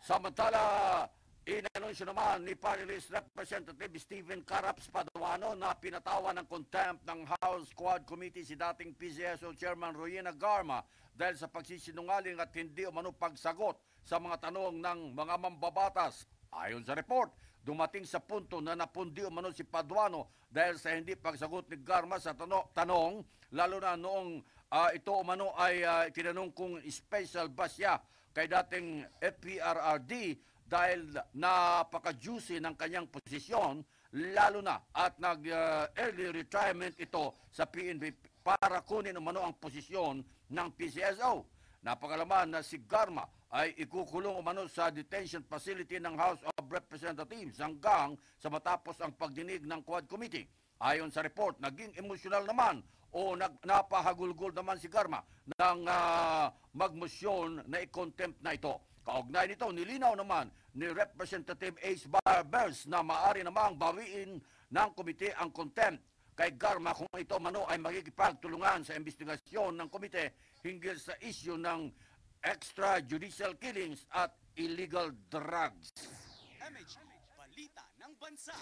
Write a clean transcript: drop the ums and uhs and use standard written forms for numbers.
Samantala, inanunsyo naman ni Party List Representative Stephen Caraps Paduano na pinatawa ng contempt ng House Quad Committee si dating PCSO Chairman Royena Garma dahil sa pagsisinungaling at hindi umano pagsagot sa mga tanong ng mga mambabatas. Ayon sa report, dumating sa punto na napundi umano si Paduano dahil sa hindi pagsagot ni Garma sa tanong, lalo na noong ito umano ay tinanong kung special ba siya kay dating FPRRD dahil napaka-juicy ng kanyang posisyon, lalo na at nag-early retirement ito sa PNP para kunin umano ang posisyon ng PCSO. Napakalaman na si Garma ay ikukulong umano sa detention facility ng House of Representatives hanggang sa matapos ang pagdinig ng Quad Committee. Ayon sa report, naging emosyonal naman o napahagulgol naman si Garma ng magmosyon na i-contempt na ito. Kaugnay nito, nilinaw naman ni Representative Ace Barbers na maaari namang bawiin ng komite ang contempt kay Garma kung ito mano ay magigipagtulungan sa investigasyon ng komite hinggil sa issue ng extrajudicial killings at illegal drugs. MH, balita ng bansa.